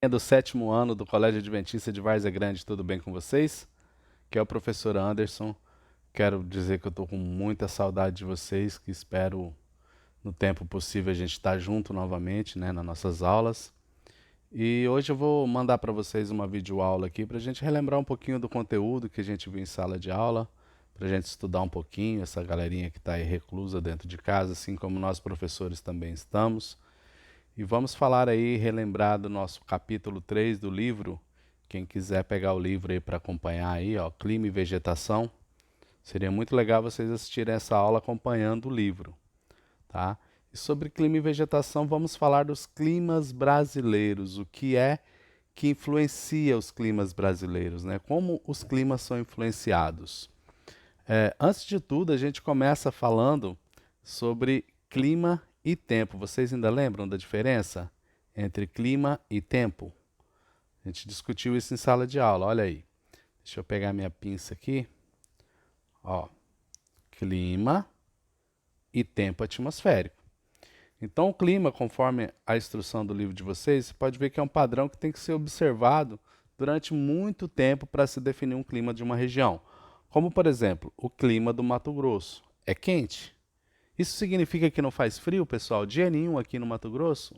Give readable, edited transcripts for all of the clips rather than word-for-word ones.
É do sétimo ano do Colégio Adventista de Várzea Grande, tudo bem com vocês? Que é o professor Anderson. Quero dizer que eu estou com muita saudade de vocês, que espero no tempo possível a gente estar junto novamente, né, nas nossas aulas. E hoje eu vou mandar para vocês uma videoaula aqui para a gente relembrar um pouquinho do conteúdo que a gente viu em sala de aula, para a gente estudar um pouquinho, essa galerinha que está aí reclusa dentro de casa, assim como nós professores também estamos. E vamos falar aí, relembrar do nosso capítulo 3 do livro. Quem quiser pegar o livro aí para acompanhar aí, ó, Clima e Vegetação, seria muito legal vocês assistirem essa aula acompanhando o livro, tá? E sobre clima e vegetação, vamos falar dos climas brasileiros, o que é que influencia os climas brasileiros, né? Como os climas são influenciados. Antes de tudo, a gente começa falando sobre clima e tempo. Vocês ainda lembram da diferença entre clima e tempo? A gente discutiu isso em sala de aula, olha aí. Deixa eu pegar minha pinça aqui. Ó, clima e tempo atmosférico. Então, o clima, conforme a instrução do livro de vocês, você pode ver que é um padrão que tem que ser observado durante muito tempo para se definir um clima de uma região. Como, por exemplo, o clima do Mato Grosso. É quente? Isso significa que não faz frio, pessoal? Dia nenhum aqui no Mato Grosso?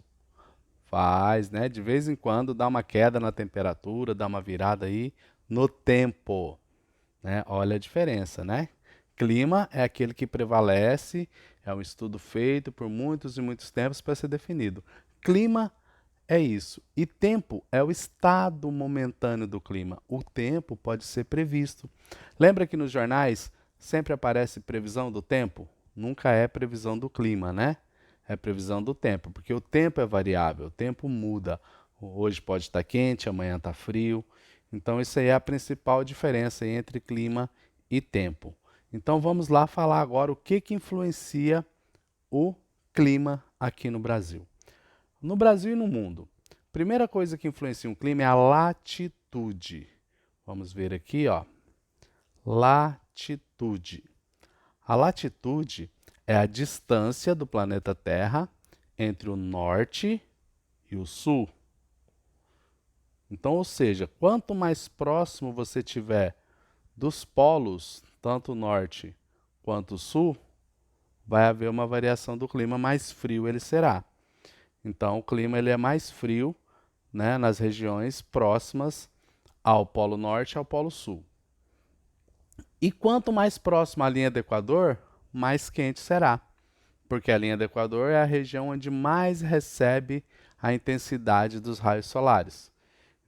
Faz, né? De vez em quando dá uma queda na temperatura, dá uma virada aí no tempo, né? Olha a diferença, né? Clima é aquele que prevalece, é um estudo feito por muitos e muitos tempos para ser definido. Clima é isso. E tempo é o estado momentâneo do clima. O tempo pode ser previsto. Lembra que nos jornais sempre aparece previsão do tempo? Nunca é previsão do clima, né? É previsão do tempo, porque o tempo é variável, o tempo muda. Hoje pode estar quente, amanhã está frio. Então, isso aí é a principal diferença entre clima e tempo. Então, vamos lá falar agora o que influencia o clima aqui no Brasil. No Brasil e no mundo. Primeira coisa que influencia um clima é a latitude. Vamos ver aqui, ó. Latitude. A latitude é a distância do planeta Terra entre o norte e o sul. Então, ou seja, quanto mais próximo você tiver dos polos, tanto o norte quanto o sul, vai haver uma variação do clima, mais frio ele será. Então, o clima ele é mais frio, né, nas regiões próximas ao Polo Norte e ao Polo Sul. E quanto mais próximo à linha do Equador, mais quente será, porque a linha do Equador é a região onde mais recebe a intensidade dos raios solares.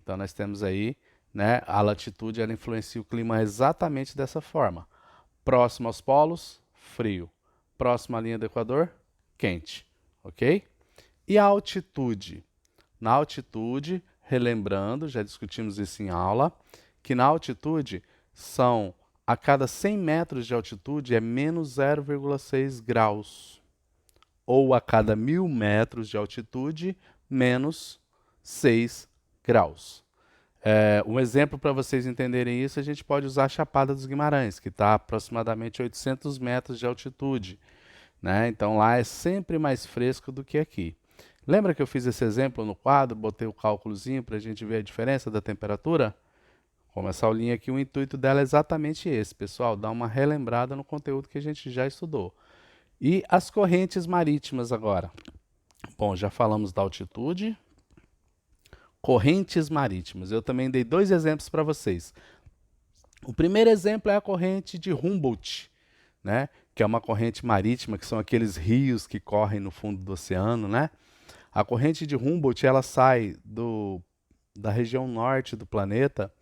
Então nós temos aí, né, a latitude ela influencia o clima exatamente dessa forma. Próximo aos polos, frio. Próximo à linha do Equador, quente, ok? E a altitude? Na altitude, relembrando, já discutimos isso em aula, que na altitude são a cada 100 metros de altitude é menos 0,6 graus, ou a cada 1.000 metros de altitude, menos 6 graus. Um exemplo para vocês entenderem isso, a gente pode usar a Chapada dos Guimarães, que está a aproximadamente 800 metros de altitude, né? Então lá é sempre mais fresco do que aqui. Lembra que eu fiz esse exemplo no quadro, botei o cálculozinho para a gente ver a diferença da temperatura? Como essa aulinha aqui, o intuito dela é exatamente esse, pessoal, dar uma relembrada no conteúdo que a gente já estudou. E as correntes marítimas agora? Bom, já falamos da altitude, correntes marítimas. Eu também dei dois exemplos para vocês. O primeiro exemplo é a corrente de Humboldt, né? Que é uma corrente marítima, que são aqueles rios que correm no fundo do oceano, né? A corrente de Humboldt ela sai da região norte do planeta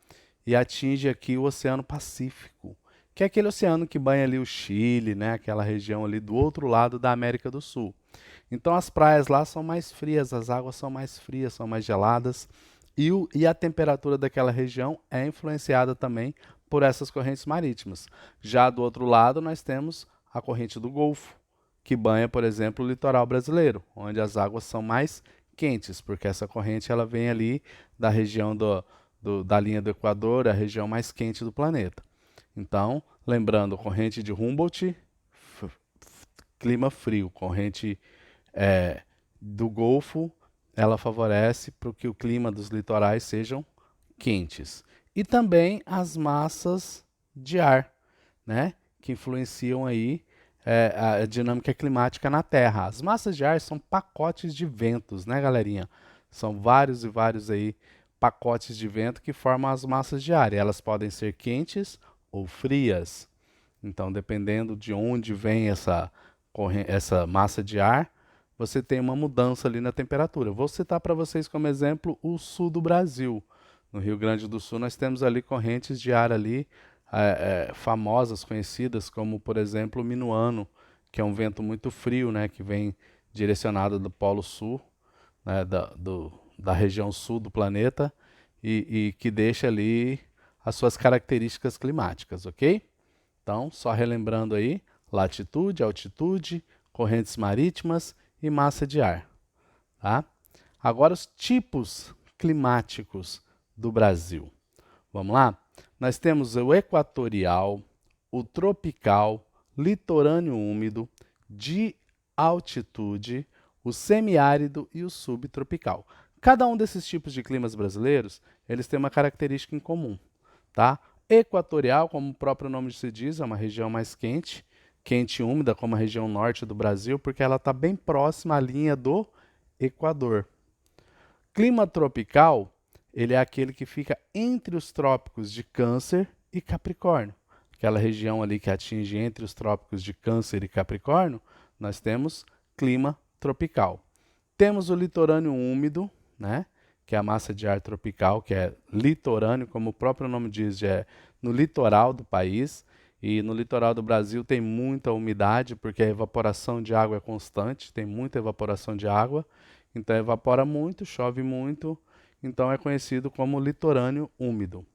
e atinge aqui o Oceano Pacífico, que é aquele oceano que banha ali o Chile, né? Aquela região ali do outro lado da América do Sul. Então as praias lá são mais frias, as águas são mais frias, são mais geladas e a temperatura daquela região é influenciada também por essas correntes marítimas. Já do outro lado nós temos a corrente do Golfo, que banha, por exemplo, o litoral brasileiro, onde as águas são mais quentes, porque essa corrente ela vem ali da região da linha do Equador, a região mais quente do planeta. Então, lembrando, corrente de Humboldt, clima frio, corrente é, do Golfo, ela favorece para que o clima dos litorais sejam quentes. E também as massas de ar, né, que influenciam aí a dinâmica climática na Terra. As massas de ar são pacotes de ventos, né, galerinha? São vários e vários aí pacotes de vento que formam as massas de ar. E elas podem ser quentes ou frias. Então, dependendo de onde vem essa massa de ar, você tem uma mudança ali na temperatura. Vou citar para vocês como exemplo o sul do Brasil. No Rio Grande do Sul, nós temos ali correntes de ar ali famosas, conhecidas, como por exemplo o minuano, que é um vento muito frio, né, que vem direcionado do Polo Sul, né, da região sul do planeta e que deixa ali as suas características climáticas, ok? Então, só relembrando aí, latitude, altitude, correntes marítimas e massa de ar, tá? Agora os tipos climáticos do Brasil. Vamos lá? Nós temos o equatorial, o tropical, litorâneo úmido, de altitude, o semiárido e o subtropical. Cada um desses tipos de climas brasileiros, eles têm uma característica em comum, tá? Equatorial, como o próprio nome se diz, é uma região mais quente, quente e úmida, como a região norte do Brasil, porque ela está bem próxima à linha do Equador. Clima tropical, ele é aquele que fica entre os trópicos de Câncer e Capricórnio. Aquela região ali que atinge entre os trópicos de Câncer e Capricórnio, nós temos clima tropical. Temos o litorâneo úmido, né? Que é a massa de ar tropical, que é litorâneo, como o próprio nome diz, é no litoral do país. E no litoral do Brasil tem muita umidade, porque a evaporação de água é constante, tem muita evaporação de água. Então evapora muito, chove muito, então é conhecido como litorâneo úmido.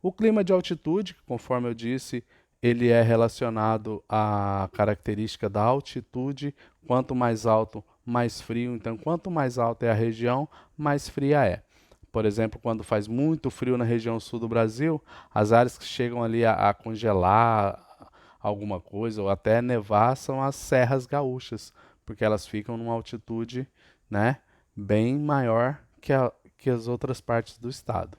O clima de altitude, conforme eu disse, ele é relacionado à característica da altitude. Quanto mais alto, mais frio. Então, quanto mais alta é a região, mais fria é. Por exemplo, quando faz muito frio na região sul do Brasil, as áreas que chegam ali a congelar alguma coisa ou até nevar são as serras gaúchas, porque elas ficam numa altitude, né, bem maior que as outras partes do estado.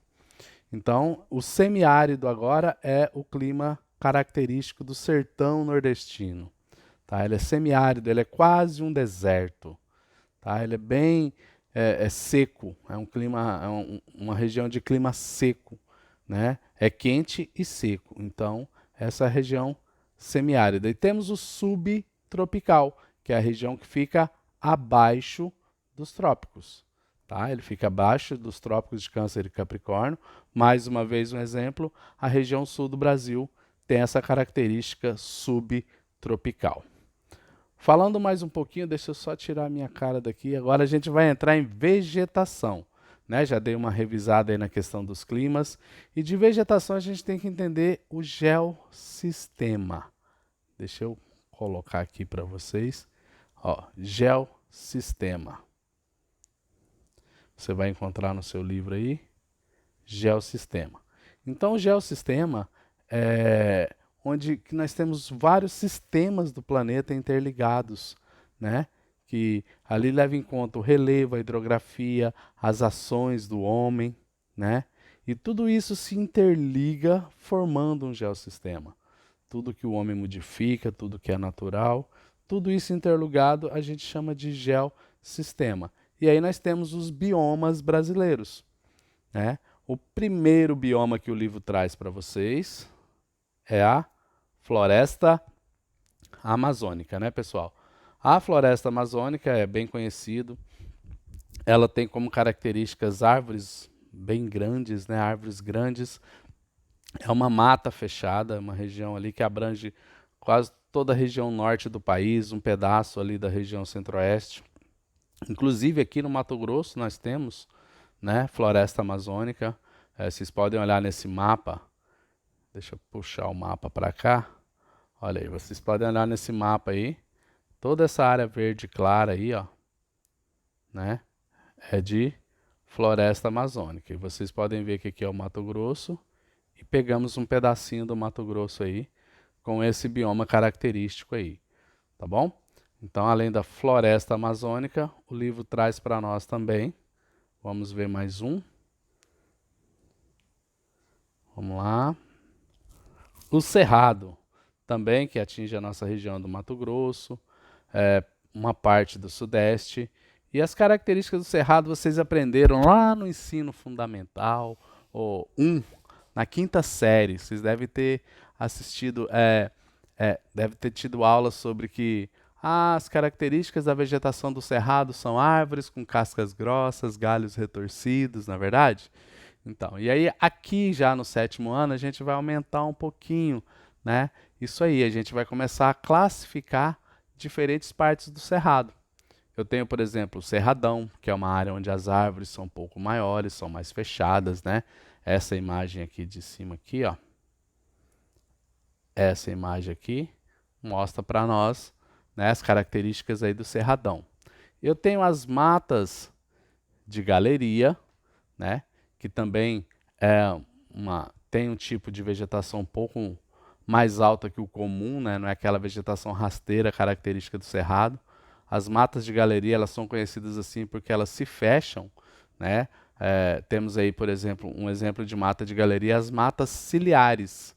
Então, o semiárido agora é o clima característico do sertão nordestino. Tá? Ele é semiárido, ele é quase um deserto. Tá? Ele é bem seco, é um clima, uma região de clima seco, né? É quente e seco. Então, essa é a região semiárida. E temos o subtropical, que é a região que fica abaixo dos trópicos. Tá? Ele fica abaixo dos trópicos de Câncer e Capricórnio. Mais uma vez um exemplo, a região sul do Brasil tem essa característica subtropical. Falando mais um pouquinho, deixa eu só tirar a minha cara daqui. Agora a gente vai entrar em vegetação. Né? Já dei uma revisada aí na questão dos climas. E de vegetação a gente tem que entender o geossistema. Deixa eu colocar aqui para vocês. Ó, geossistema. Você vai encontrar no seu livro aí, geossistema. Então, o geossistema é onde nós temos vários sistemas do planeta interligados, né? Que ali leva em conta o relevo, a hidrografia, as ações do homem, né? E tudo isso se interliga formando um geossistema. Tudo que o homem modifica, tudo que é natural, tudo isso interligado a gente chama de geossistema. E aí nós temos os biomas brasileiros, né? O primeiro bioma que o livro traz para vocês é a floresta amazônica, né, pessoal? A floresta amazônica é bem conhecido. Ela tem como características árvores bem grandes, né? Árvores grandes. É uma mata fechada, uma região ali que abrange quase toda a região norte do país, um pedaço ali da região centro-oeste. Inclusive aqui no Mato Grosso nós temos, né, floresta amazônica. Vocês podem olhar nesse mapa. Deixa eu puxar o mapa para cá. Olha aí, vocês podem olhar nesse mapa aí. Toda essa área verde clara aí, ó, né, é de floresta amazônica. E vocês podem ver que aqui é o Mato Grosso e pegamos um pedacinho do Mato Grosso aí com esse bioma característico aí, tá bom? Então, além da floresta amazônica, o livro traz para nós também Vamos ver mais um. Vamos lá. O cerrado, também que atinge a nossa região do Mato Grosso, uma parte do Sudeste. E as características do cerrado vocês aprenderam lá no ensino fundamental, ou na quinta série. Vocês devem ter assistido, deve ter tido aula sobre que as características da vegetação do cerrado são árvores com cascas grossas, galhos retorcidos, na verdade? Então, e aí aqui já no sétimo ano a gente vai aumentar um pouquinho, né? Isso aí, a gente vai começar a classificar diferentes partes do cerrado. Eu tenho, por exemplo, o cerradão, que é uma área onde as árvores são um pouco maiores, são mais fechadas, né? Essa imagem aqui de cima aqui, ó. Essa imagem aqui mostra para nós, né, as características aí do cerradão. Eu tenho as matas de galeria, né, que também tem um tipo de vegetação um pouco mais alta que o comum, né, não é aquela vegetação rasteira característica do cerrado. As matas de galeria, elas são conhecidas assim porque elas se fecham, né? Temos aí, por exemplo, um exemplo de mata de galeria, as matas ciliares,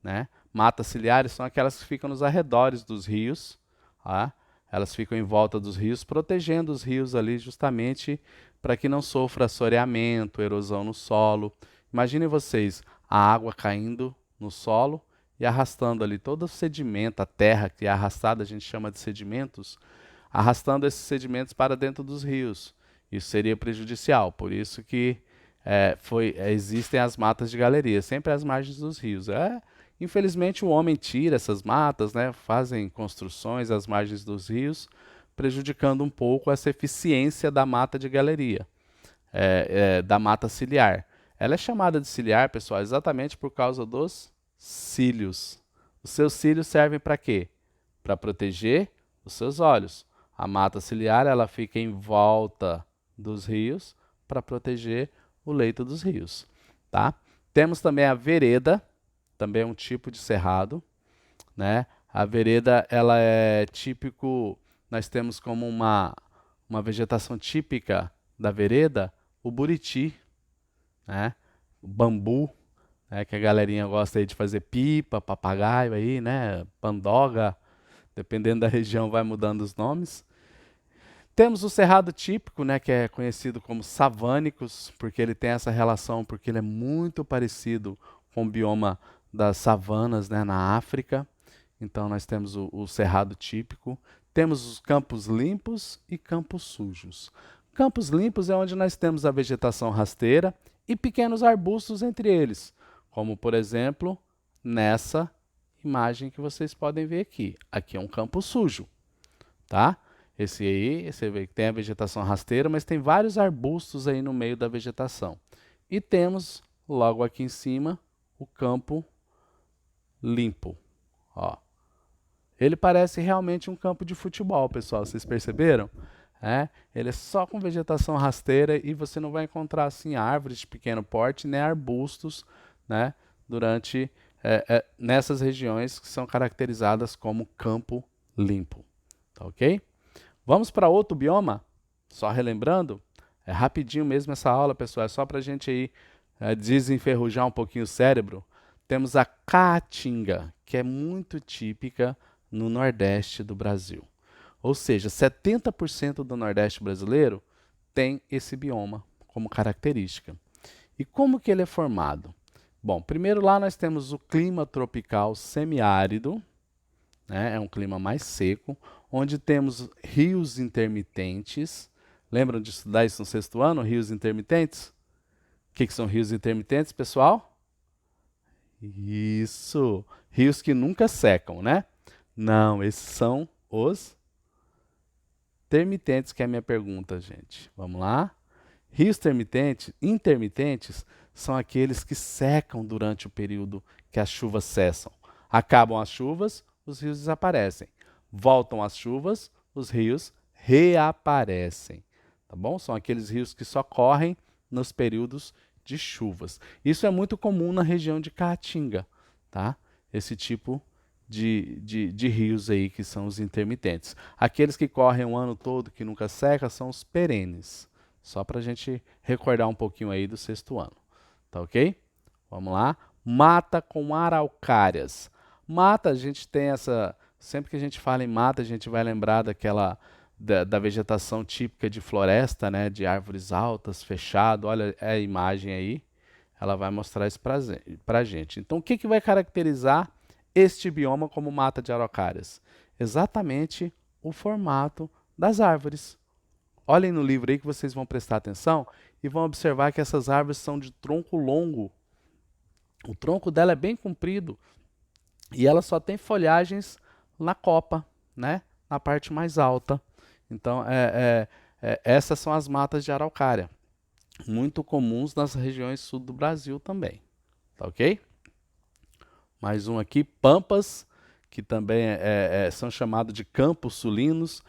né? Matas ciliares são aquelas que ficam nos arredores dos rios, tá? Elas ficam em volta dos rios, protegendo os rios ali justamente para que não sofra assoreamento, erosão no solo. Imaginem vocês, a água caindo no solo e arrastando ali todo o sedimento, a terra que é arrastada, a gente chama de sedimentos, arrastando esses sedimentos para dentro dos rios. Isso seria prejudicial, por isso que existem as matas de galeria, sempre às margens dos rios. Infelizmente o homem tira essas matas, né, fazem construções às margens dos rios, prejudicando um pouco essa eficiência da mata de galeria, da mata ciliar. Ela é chamada de ciliar, pessoal, exatamente por causa dos cílios. Os seus cílios servem para quê? Para proteger os seus olhos. A mata ciliar, ela fica em volta dos rios para proteger o leito dos rios, tá? Temos também a vereda, também é um tipo de cerrado, né? A vereda, ela é típico, nós temos como uma vegetação típica da vereda, o buriti, né? O bambu, né? Que a galerinha gosta aí de fazer pipa, papagaio aí, né? Pandoga, dependendo da região vai mudando os nomes. Temos o cerrado típico, né, que é conhecido como savânicos, porque ele tem essa relação, porque ele é muito parecido com o bioma das savanas, né, na África. Então nós temos o cerrado típico. Temos os campos limpos e campos sujos. Campos limpos é onde nós temos a vegetação rasteira e pequenos arbustos entre eles, como por exemplo nessa imagem que vocês podem ver aqui. Aqui é um campo sujo, tá? Esse aí, você vê que tem a vegetação rasteira, mas tem vários arbustos aí no meio da vegetação. E temos, logo aqui em cima, o campo limpo. Ó. Ele parece realmente um campo de futebol, pessoal, vocês perceberam? Ele é só com vegetação rasteira e você não vai encontrar assim árvores de pequeno porte, nem arbustos, né, nessas regiões que são caracterizadas como campo limpo. Tá ok? Vamos para outro bioma? Só relembrando, é rapidinho mesmo essa aula, pessoal, é só para a gente aí desenferrujar um pouquinho o cérebro. Temos a caatinga, que é muito típica no Nordeste do Brasil. Ou seja, 70% do Nordeste brasileiro tem esse bioma como característica. E como que ele é formado? Bom, primeiro lá nós temos o clima tropical semiárido, né? É um clima mais seco, onde temos rios intermitentes. Lembram de estudar isso no sexto ano, rios intermitentes? O que são rios intermitentes, pessoal? Isso, rios que nunca secam, né? Não, esses são os intermitentes, que é a minha pergunta, gente. Vamos lá? Rios intermitentes são aqueles que secam durante o período que as chuvas cessam. Acabam as chuvas, os rios desaparecem. Voltam as chuvas, os rios reaparecem. Tá bom? São aqueles rios que só correm nos períodos de chuvas. Isso é muito comum na região de Caatinga, tá? Esse tipo de rios aí que são os intermitentes. Aqueles que correm o ano todo, que nunca seca, são os perenes. Só para a gente recordar um pouquinho aí do sexto ano. Tá ok? Vamos lá. Mata com araucárias. Mata, a gente tem essa... Sempre que a gente fala em mata, a gente vai lembrar da vegetação típica de floresta, né? De árvores altas, fechado. Olha a imagem aí. Ela vai mostrar isso para a gente. Então, o que vai caracterizar este bioma como mata de araucárias? Exatamente o formato das árvores. Olhem no livro aí que vocês vão prestar atenção e vão observar que essas árvores são de tronco longo. O tronco dela é bem comprido e ela só tem folhagens na copa, né? Na parte mais alta. Então, essas são as matas de araucária, muito comuns nas regiões sul do Brasil também. Tá ok? Mais um aqui, pampas, que também são chamados de campos sulinos.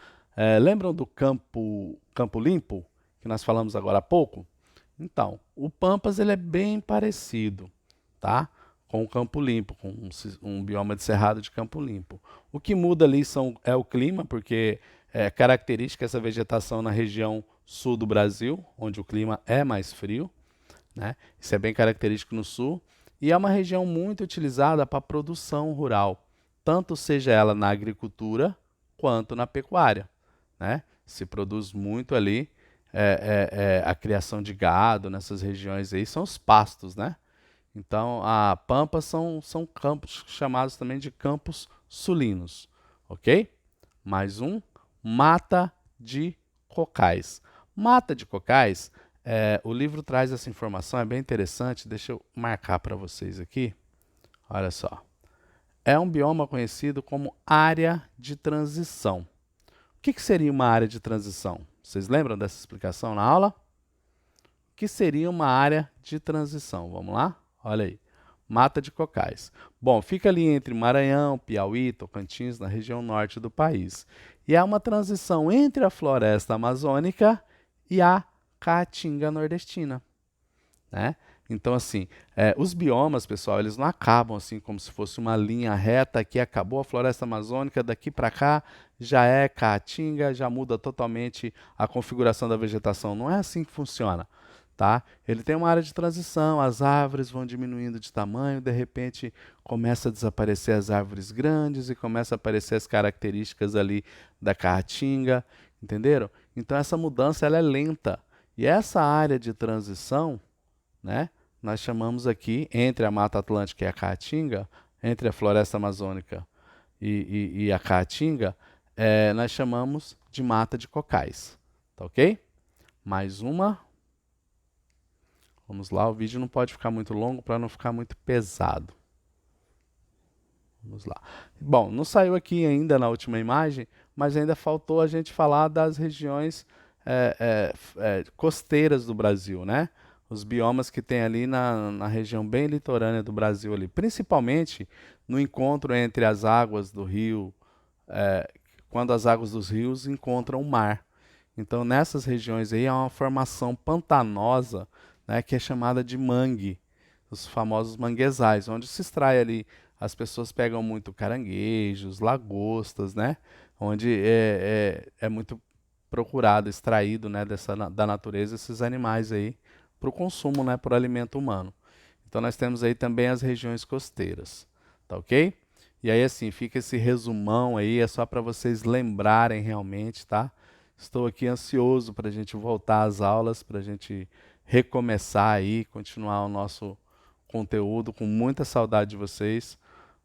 Lembram do Campo Limpo, que nós falamos agora há pouco? Então, o Pampas ele é bem parecido, tá? Com o Campo Limpo, com um bioma de cerrado de Campo Limpo. O que muda ali é o clima, porque é característica essa vegetação na região sul do Brasil, onde o clima é mais frio, né? Isso é bem característico no sul. E é uma região muito utilizada para a produção rural, tanto seja ela na agricultura quanto na pecuária, né? Se produz muito ali a criação de gado nessas regiões aí, são os pastos, né? Então, a pampa são campos chamados também de campos sulinos, ok? Mais um, mata de cocais. Mata de cocais, o livro traz essa informação, é bem interessante, deixa eu marcar para vocês aqui, olha só. É um bioma conhecido como área de transição. O que seria uma área de transição? Vocês lembram dessa explicação na aula? O que seria uma área de transição? Vamos lá? Olha aí. Mata de cocais. Bom, fica ali entre Maranhão, Piauí, Tocantins, na região norte do país. E é uma transição entre a floresta amazônica e a caatinga nordestina, né? Então, assim, os biomas, pessoal, eles não acabam assim como se fosse uma linha reta, aqui acabou a floresta amazônica, daqui para cá já é caatinga, já muda totalmente a configuração da vegetação. Não é assim que funciona, tá? Ele tem uma área de transição, as árvores vão diminuindo de tamanho, de repente começa a desaparecer as árvores grandes e começa a aparecer as características ali da caatinga, entenderam? Então, essa mudança ela é lenta. E essa área de transição, né? Nós chamamos aqui, entre a Mata Atlântica e a Caatinga, entre a Floresta Amazônica e a Caatinga, nós chamamos de mata de cocais. Tá ok? Mais uma. Vamos lá, o vídeo não pode ficar muito longo para não ficar muito pesado. Vamos lá. Bom, não saiu aqui ainda na última imagem, mas ainda faltou a gente falar das regiões costeiras do Brasil, né? Os biomas que tem ali na região bem litorânea do Brasil ali, principalmente no encontro entre as águas do rio, quando as águas dos rios encontram o mar. Então, nessas regiões aí há uma formação pantanosa, né, que é chamada de mangue, os famosos manguezais, onde se extrai ali, as pessoas pegam muito caranguejos, lagostas, né, onde é muito procurado, extraído, né, da natureza esses animais aí para o consumo, né, para o alimento humano. Então nós temos aí também as regiões costeiras, tá ok? E aí assim, fica esse resumão aí, é só para vocês lembrarem realmente, tá? Estou aqui ansioso para a gente voltar às aulas, para a gente recomeçar aí, continuar o nosso conteúdo, com muita saudade de vocês.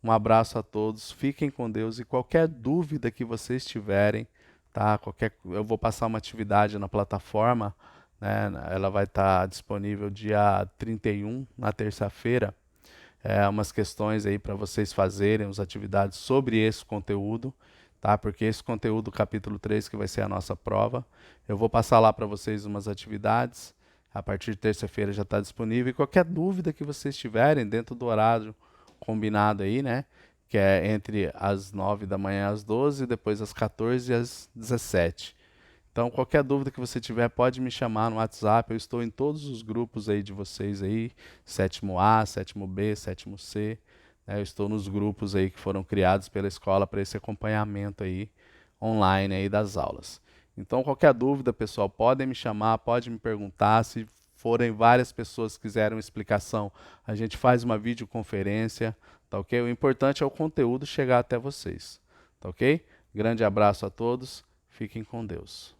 Um abraço a todos, fiquem com Deus e qualquer dúvida que vocês tiverem, tá? Eu vou passar uma atividade na plataforma, né? Ela vai estar disponível dia 31, na terça-feira. Umas questões aí para vocês fazerem, as atividades sobre esse conteúdo, tá? Porque esse conteúdo, capítulo 3, que vai ser a nossa prova, eu vou passar lá para vocês umas atividades, a partir de terça-feira já está disponível, e qualquer dúvida que vocês tiverem dentro do horário combinado aí, né? Que é entre as 9 da manhã às 12, depois às 14 e às 17. Então, qualquer dúvida que você tiver, pode me chamar no WhatsApp. Eu estou em todos os grupos aí de vocês aí, sétimo A, sétimo B, sétimo C. Né? Eu estou nos grupos aí que foram criados pela escola para esse acompanhamento aí online aí das aulas. Então, qualquer dúvida, pessoal, podem me chamar, podem me perguntar. Se forem várias pessoas que quiserem uma explicação, a gente faz uma videoconferência, tá ok? O importante é o conteúdo chegar até vocês, tá ok? Grande abraço a todos, fiquem com Deus.